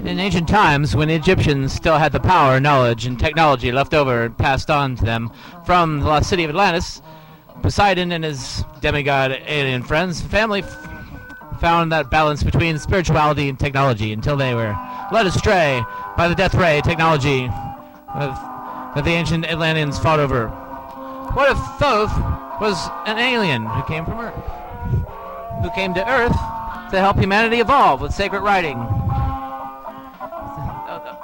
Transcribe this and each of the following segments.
In ancient times, when Egyptians still had the power, knowledge, and technology left over and passed on to them from the lost city of Atlantis, Poseidon and his demigod alien friends family found that balance between spirituality and technology until they were led astray by the death ray technology that the ancient Atlanteans fought over. What if Thoth was an alien who came from Earth? Who came to Earth to help humanity evolve with sacred writing?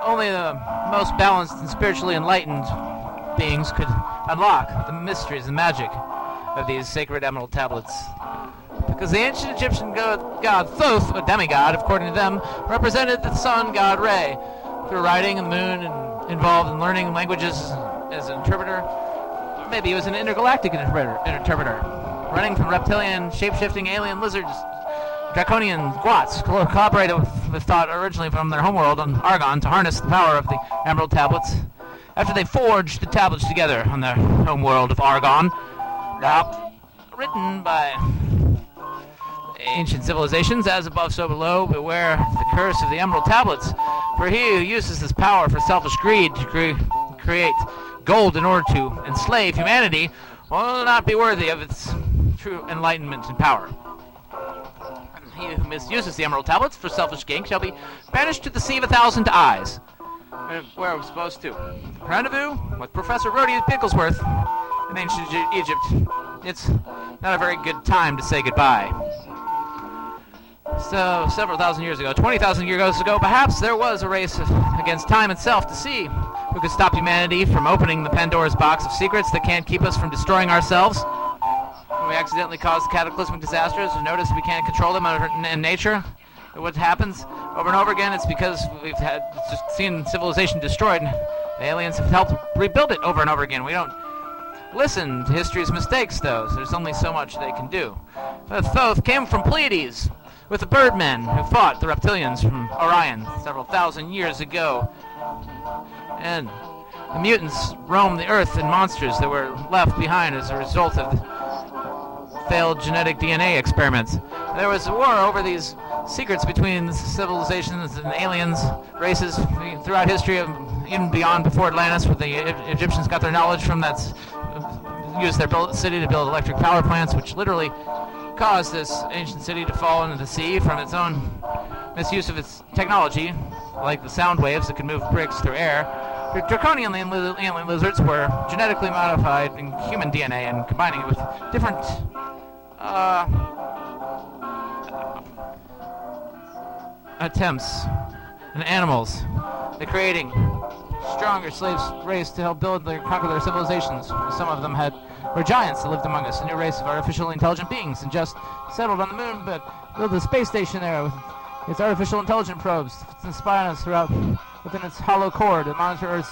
Only the most balanced and spiritually enlightened beings could unlock the mysteries and magic of these sacred emerald tablets. Because the ancient Egyptian god Thoth, a demigod, according to them, represented the sun god Re. Through writing and the moon and involved in learning languages as an interpreter. Or maybe he was an intergalactic interpreter, running from reptilian, shape-shifting alien lizards, draconian squats, collaborated with thought originally from their homeworld on Argon to harness the power of the emerald tablets. After they forged the tablets together on their homeworld of Argon, written by ancient civilizations, as above so below, beware the curse of the emerald tablets, for he who uses this power for selfish greed to create gold in order to enslave humanity will not be worthy of its true enlightenment and power. He who misuses the emerald tablets for selfish gain shall be banished to the Sea of 1,000 Eyes. Where are we supposed to? Rendezvous with Professor Rhodey Bigglesworth in ancient Egypt. It's not a very good time to say goodbye. So, several thousand years ago, 20,000 years ago, perhaps there was a race against time itself to see who could stop humanity from opening the Pandora's box of secrets that can't keep us from destroying ourselves. When we accidentally cause cataclysmic disasters, we notice we can't control them in nature. What happens over and over again, it's because we've just seen civilization destroyed, and the aliens have helped rebuild it over and over again. We don't listen to history's mistakes, though, so there's only so much they can do. Thoth came from Pleiades, with the Birdmen who fought the reptilians from Orion several thousand years ago. And the mutants roamed the Earth in monsters that were left behind as a result of failed genetic DNA experiments. There was a war over these secrets between civilizations and aliens, races throughout history, even beyond before Atlantis, where the Egyptians got their knowledge from. That's used their city to build electric power plants, which literally caused this ancient city to fall into the sea from its own misuse of its technology, like the sound waves that could move bricks through air. The draconian alien lizards were genetically modified in human DNA and combining it with different attempts and animals. They're creating stronger slave race to help conquer their civilizations. Some of them were giants that lived among us, a new race of artificially intelligent beings, and just settled on the moon, but built a space station there with its artificial intelligent probes to spy on us within its hollow core to monitor Earth's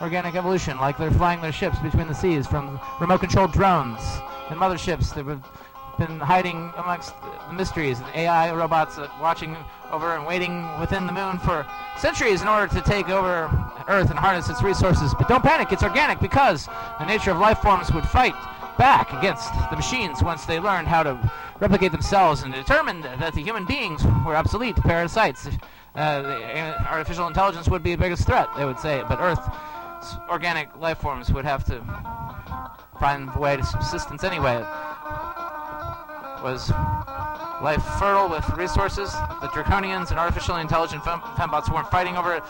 organic evolution, like they're flying their ships between the seas from remote-controlled drones and motherships that have been hiding amongst the mysteries and AI robots watching over and waiting within the moon for centuries in order to take over Earth and harness its resources. But don't panic, it's organic, because the nature of life forms would fight back against the machines once they learned how to replicate themselves and determined that the human beings were obsolete parasites. The artificial intelligence would be the biggest threat, they would say, but Earth's organic life forms would have to find a way to subsistence anyway. Was life fertile with resources? The draconians and artificially intelligent fembots weren't fighting over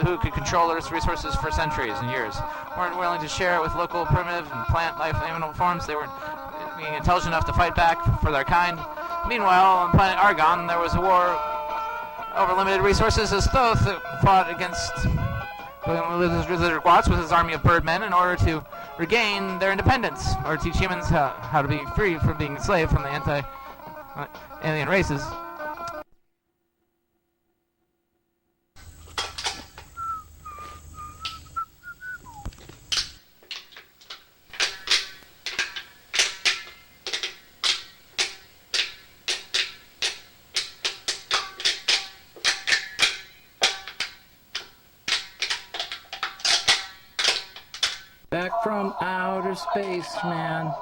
who could control Earth's resources for centuries and years. Weren't willing to share it with local primitive and plant life animal forms. They weren't being intelligent enough to fight back for their kind. Meanwhile, on planet Argon, there was a war over limited resources as Thoth fought against Lizard Watts with his army of birdmen in order to regain their independence, or teach humans how to be free from being enslaved from the anti-alien races. Back from outer space, man.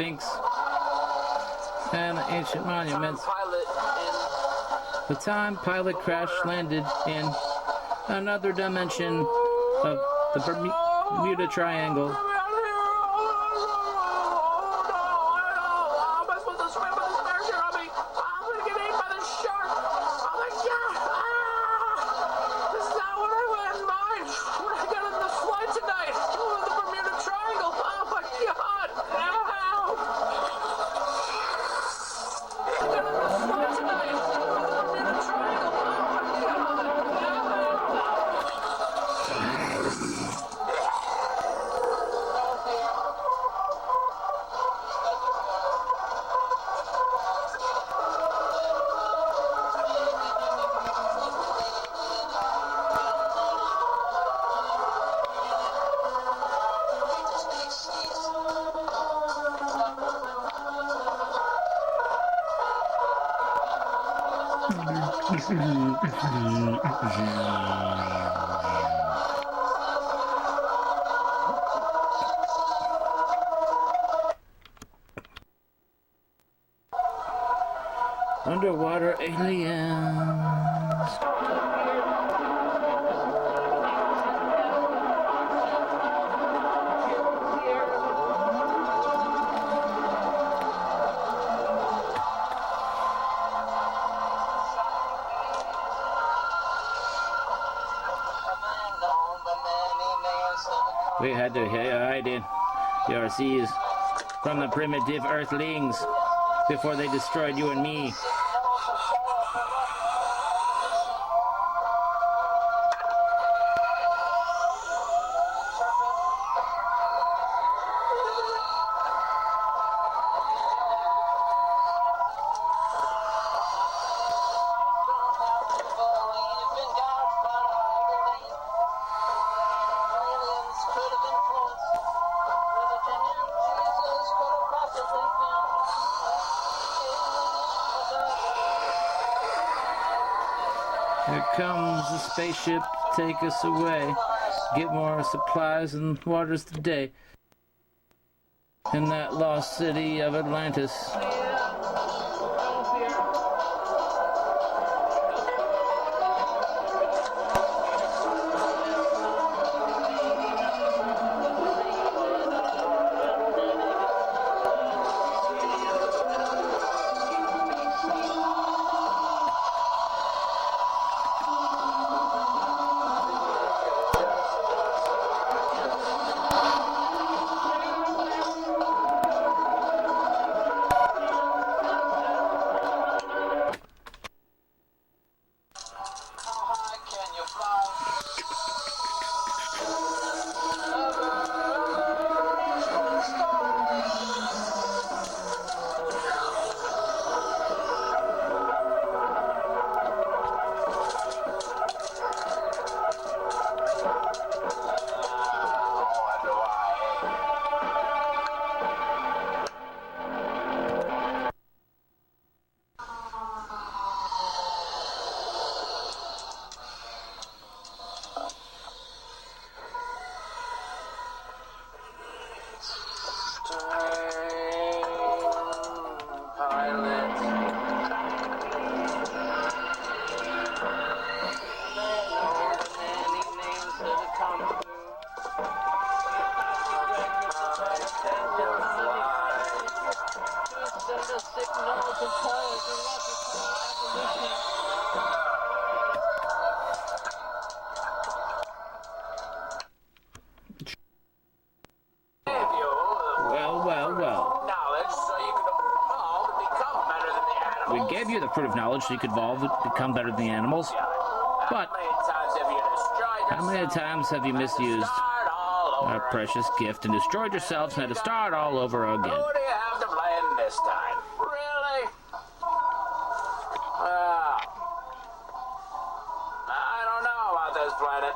Sphinx and the ancient monuments. The time pilot crash landed in another dimension of the Bermuda Triangle. Underwater aliens. We had to hide in your seas from the primitive Earthlings before they destroyed you and me. Here comes the spaceship to take us away. Get more supplies and waters today. In that lost city of Atlantis. We gave you the fruit of knowledge so you could evolve and become better than the animals. But how many times have you misused our precious gift and destroyed yourselves and had to start all over again? Who do you have to blame this time? Really? I don't know about this planet.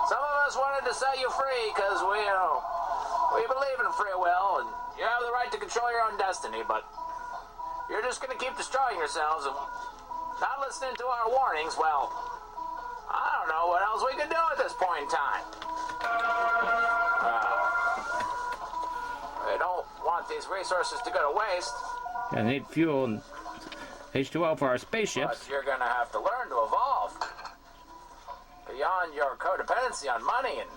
Some of us wanted to set you free because we believe in free will and you have the right to control your own destiny, but you're just going to keep destroying yourselves and not listening to our warnings. Well, I don't know what else we can do at this point in time. want these resources to go to waste. I need fuel and H2O for our spaceships. But you're gonna have to learn to evolve. Beyond your codependency on money and...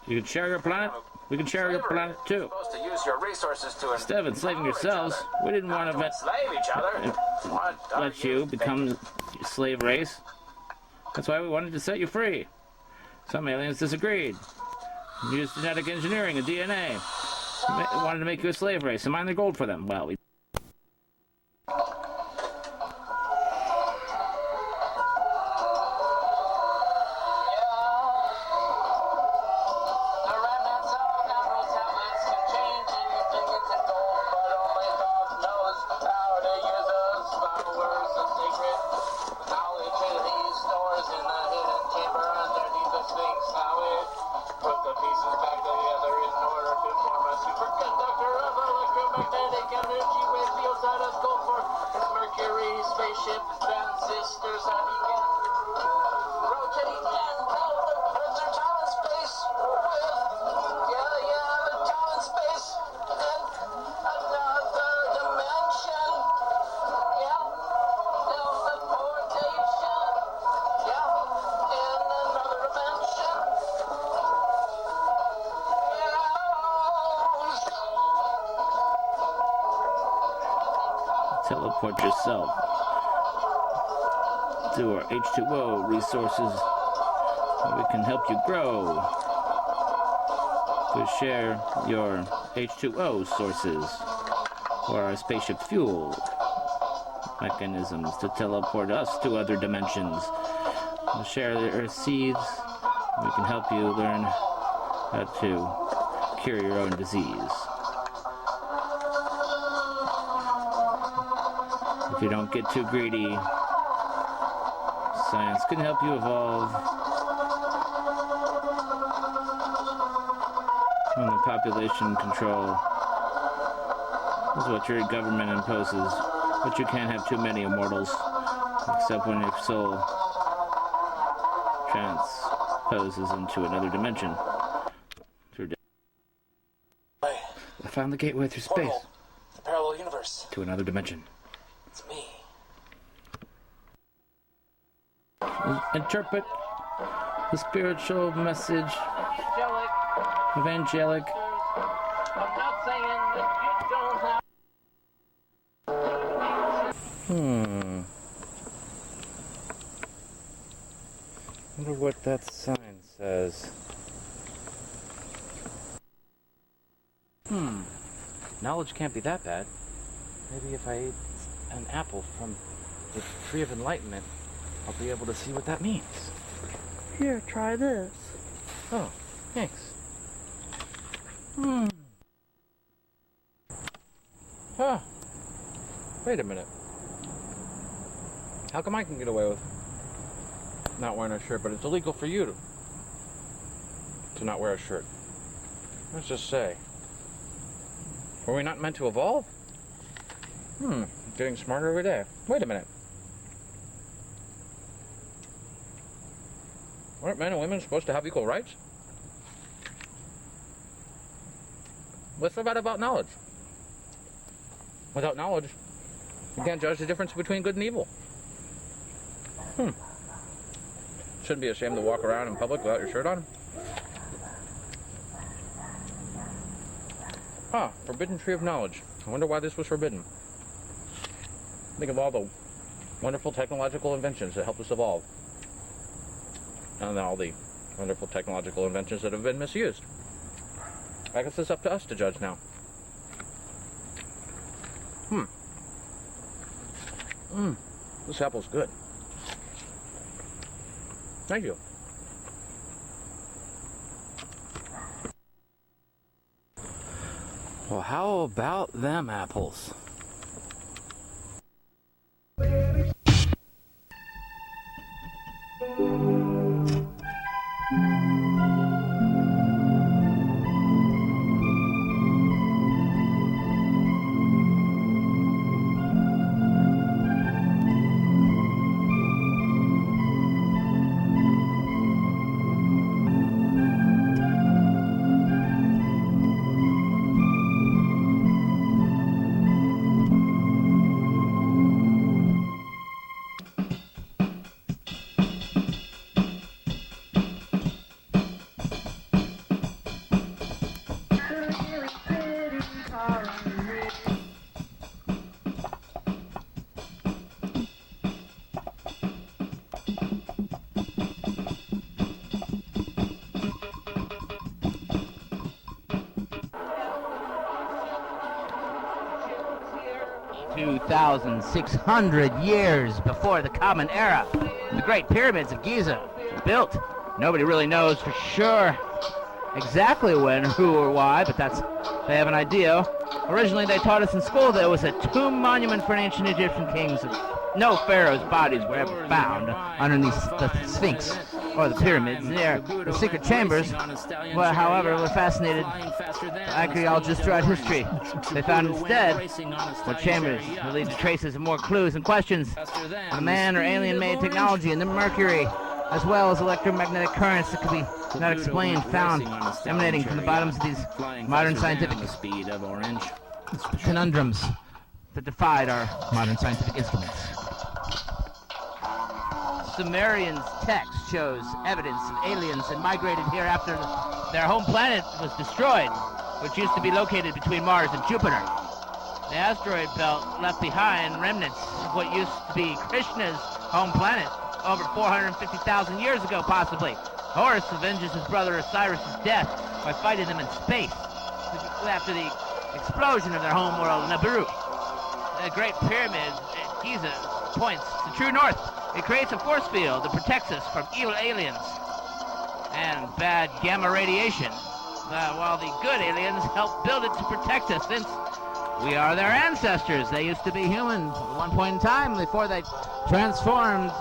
You can share your planet. We can share your planet too. You're supposed to use your resources to... Instead of enslaving yourselves, we didn't want to enslave each other. let you become a slave race. That's why we wanted to set you free. Some aliens disagreed. Used genetic engineering and DNA. Wanted to make you a slave race and mine their gold for them. Well, we... Spaceship transistors that he can rotate and go further down in space down in space and another dimension. Teleportation. In another dimension. Teleport yourself to our H2O resources so we can help you grow. To share your H2O sources or our spaceship fuel mechanisms to teleport us to other dimensions. To share their seeds, we can help you learn how to cure your own disease. If you don't get too greedy, science can help you evolve from the population control. Is what your government imposes. But you can't have too many immortals, except when your soul transposes into another dimension. I found the gateway through space. The parallel universe. To another dimension. It's me. Interpret the spiritual message. Evangelic. I'm not saying that you don't have... Wonder what that sign says. Knowledge can't be that bad. Maybe if I ate an apple from the Tree of Enlightenment, I'll be able to see what that means. Here, try this. Oh, thanks. Huh. Wait a minute. How come I can get away with not wearing a shirt, but it's illegal for you to not wear a shirt? Let's just say. Were we not meant to evolve? Getting smarter every day. Wait a minute. Aren't men and women supposed to have equal rights? What's so bad about knowledge? Without knowledge, you can't judge the difference between good and evil. Shouldn't be ashamed to walk around in public without your shirt on. Forbidden Tree of Knowledge. I wonder why this was forbidden. Think of all the wonderful technological inventions that helped us evolve. And all the wonderful technological inventions that have been misused. I guess it's up to us to judge now. This apple's good. Thank you. Well, how about them apples? 2,600 years before the Common Era, the Great Pyramids of Giza were built. Nobody really knows for sure exactly when, who, or why, but they have an idea. Originally, they taught us in school that it was a tomb monument for an ancient Egyptian kings. No pharaoh's bodies were ever found underneath the Sphinx or the pyramids. There, the secret chambers, well, however, were fascinated archaeologists throughout history. They found instead were chambers that lead to traces of more clues and questions on man or alien-made technology in the mercury, as well as electromagnetic currents that could be not explained, found emanating from the bottoms of these modern scientific conundrums that defied our modern scientific instruments. Sumerians' text shows evidence of aliens that migrated here after their home planet was destroyed, which used to be located between Mars and Jupiter. The asteroid belt left behind remnants of what used to be Krishna's home planet over 450,000 years ago, possibly. Horus avenges his brother Osiris' death by fighting them in space after the explosion of their home world, Nibiru. The Great Pyramid at Giza points to true north. It creates a force field that protects us from evil aliens and bad gamma radiation, while the good aliens help build it to protect us, since we are their ancestors. They used to be human at one point in time before they transformed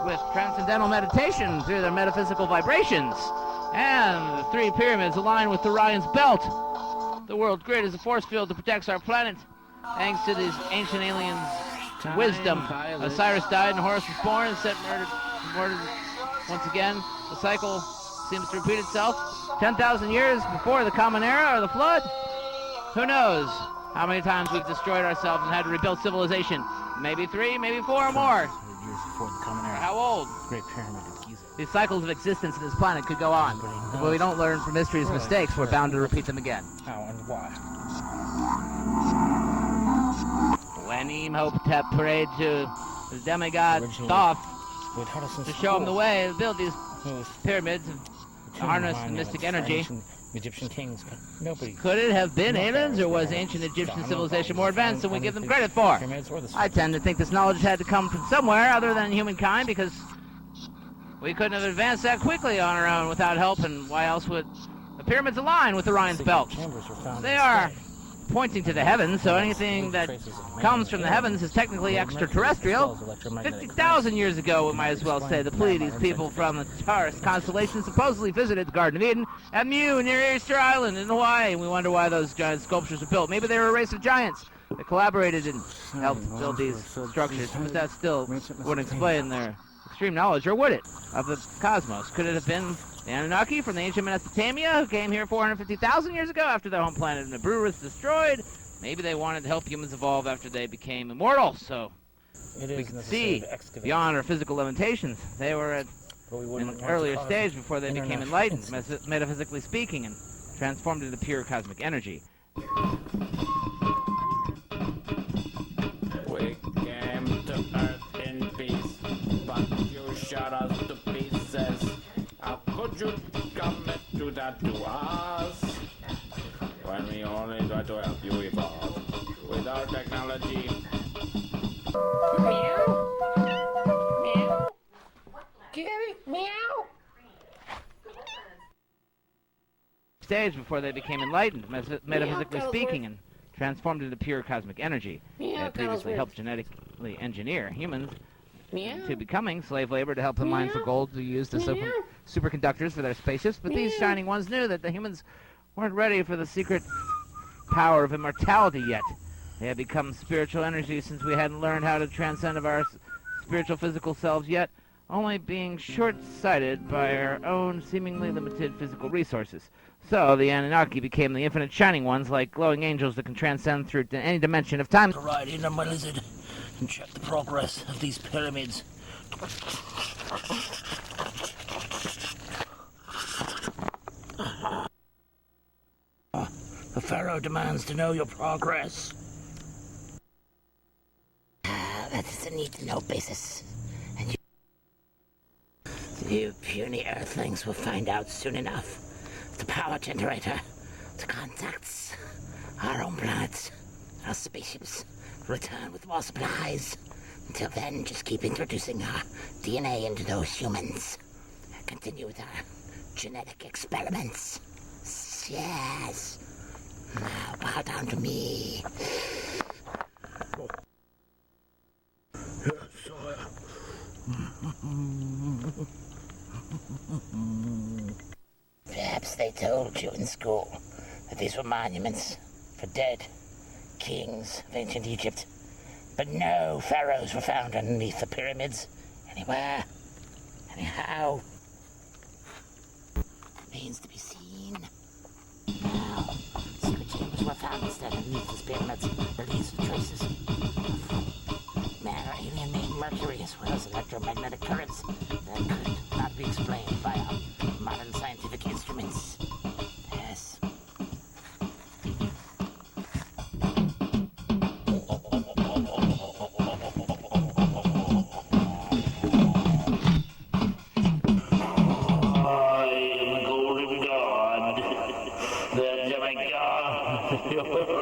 with transcendental meditation through their metaphysical vibrations. And the three pyramids align with Orion's belt. The world grid is a force field that protects our planet. Thanks to these ancient aliens' wisdom, Osiris died and Horus was born and set murdered once again. The cycle seems to repeat itself. 10,000 years before the Common Era or the Flood? Who knows how many times we've destroyed ourselves and had to rebuild civilization? Maybe 3, maybe 4 or more. Years before the Common Era. How old? Great Pyramid of Giza. These cycles of existence in this planet could go on. If we don't learn from history's mistakes, we're bound to repeat them again. How and why? When Imhotep prayed to the demigod Originally, Thoth they taught us in to show him the school. way to build these It was pyramids the and tomb harness the monument mystic for energy. ancient Egyptian kings, but nobody. Could it have been No aliens, or pharaohs was were ancient Egyptian found, civilization no more pharaohs advanced than we found give them anything credit for? pyramids or the I tend to think this knowledge had to come from somewhere other than humankind, because we couldn't have advanced that quickly on our own without help, and why else would the pyramids align with Orion's secret belt? chambers were found They in are space. pointing to the heavens, so anything that comes from the heavens is technically extraterrestrial. 50,000 years ago, we might as well say, the Pleiades people from the Taurus constellation supposedly visited the Garden of Eden at Mu near Easter Island in Hawaii, and we wonder why those giant sculptures were built. Maybe they were a race of giants that collaborated and helped build these structures, but that still wouldn't explain their extreme knowledge, or would it, of the cosmos? Could it have been the Anunnaki from the ancient Mesopotamia who came here 450,000 years ago after their home planet Nibiru was destroyed? Maybe they wanted to help humans evolve after they became immortal, so we could see beyond our physical limitations. They were at an earlier stage before they became enlightened, metaphysically speaking, and transformed into pure cosmic energy. We came to Earth in peace, but you shot us to pieces. How could you commit to that to us? When we only try to help you evolve with our technology. Meow? Meow? Kitty? Meow? Stage before they became enlightened, metaphysically speaking, and transformed into pure cosmic energy. They had previously helped genetically engineer humans to becoming slave labor to help them mine for gold to use as superconductors for their spaceships, but these shining ones knew that the humans weren't ready for the secret power of immortality yet. They had become spiritual energy since we hadn't learned how to transcend of our spiritual physical selves yet, only being short-sighted by our own seemingly limited physical resources. So the Anunnaki became the infinite shining ones, like glowing angels that can transcend through any dimension of time. Ride in on my lizard and check the progress of these pyramids. The Pharaoh demands to know your progress. That is a need-to-know basis. And you puny Earthlings will find out soon enough. The power generator to contacts our own planet our spaceships return with more supplies. Until then, just keep introducing our DNA into those humans. Continue with our genetic experiments. Yes. Now bow down to me. Perhaps they told you in school that these were monuments for dead kings of ancient Egypt. But no pharaohs were found underneath the pyramids anywhere. Anyhow. Remains to be seen. Now, secret chambers were found instead underneath these pyramids. Release of traces of man or alien named Mercury, as well as electromagnetic currents that could not be explained by our modern scientific instruments. Yes.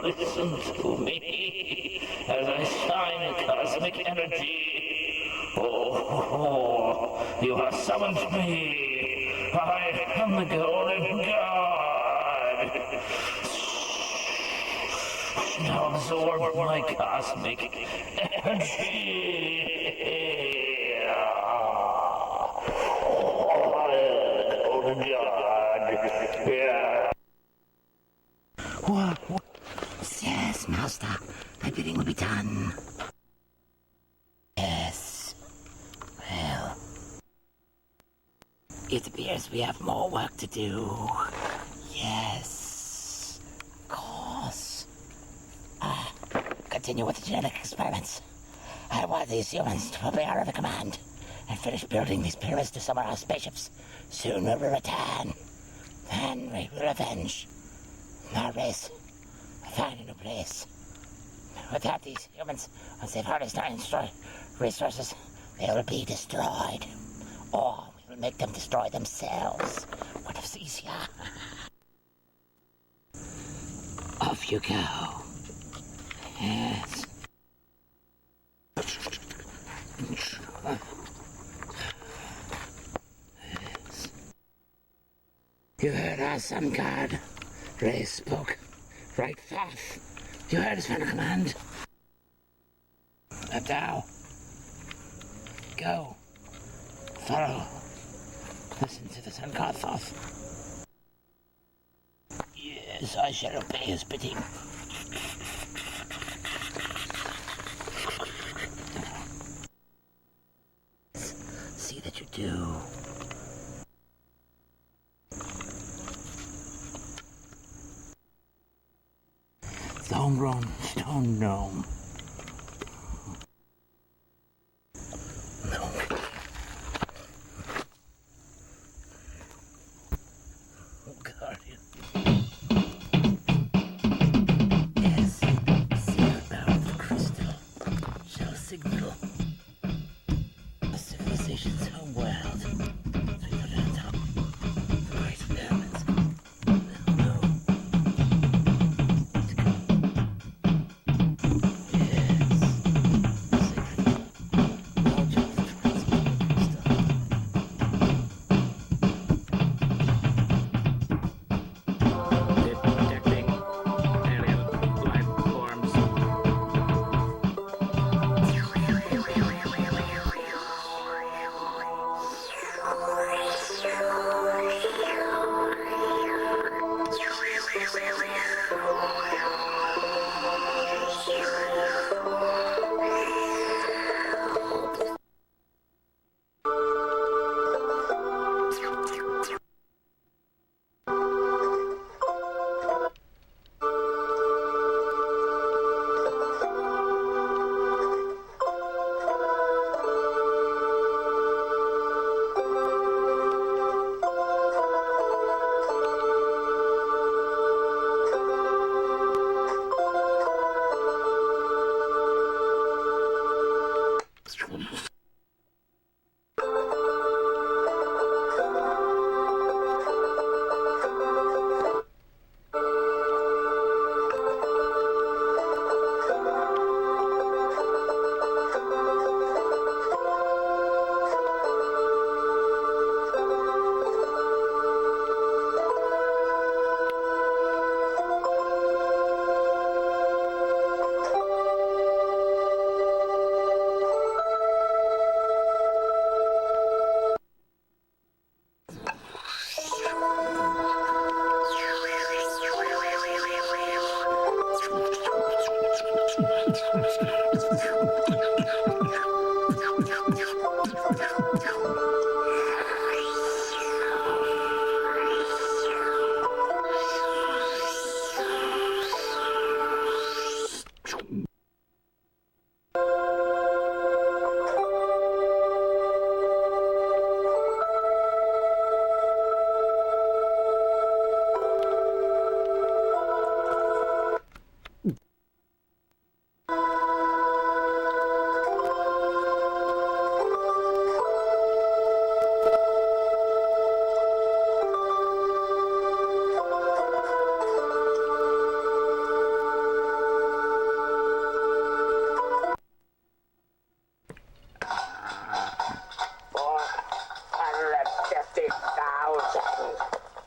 Listen to me as I shine cosmic energy. Oh, you have summoned me. I am the golden god. Now absorb my cosmic energy. Golden god. Yeah. What? Yes, Master. My bidding will be done. Yes. Well, it appears we have more work to do. Yes. Of course. Continue with the genetic experiments. I want these humans to obey our every command and finish building these pyramids to summon our spaceships. Soon we will return. Then we will avenge our race. Find a new place. Without these humans, once they've harnessed our resources, they will be destroyed. Or we will make them destroy themselves. What if it's easier? Off you go. Yes. Yes. You heard our sun god. Ray spoke. Right, Thoth. You heard his final command. And now, go. Follow. Listen to the sun god Thoth. Yes, I shall obey his bidding. See that you do. The homegrown stone gnome. No. Oh, guardian. Yes, secret power of the crystal shall signal the civilization's home world. So we put it on top of the great pyramids. They'll know.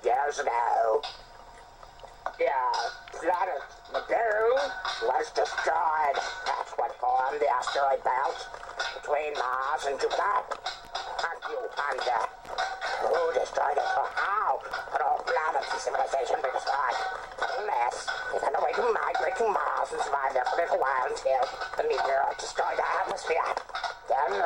Years ago, planet Nibiru was destroyed. That's what formed the asteroid belt between Mars and Jupiter. And you wonder who destroyed it or how could all planets and civilization be destroyed? Unless they found a way to migrate to Mars and survive there for a little while until the meteor destroyed the atmosphere. Then,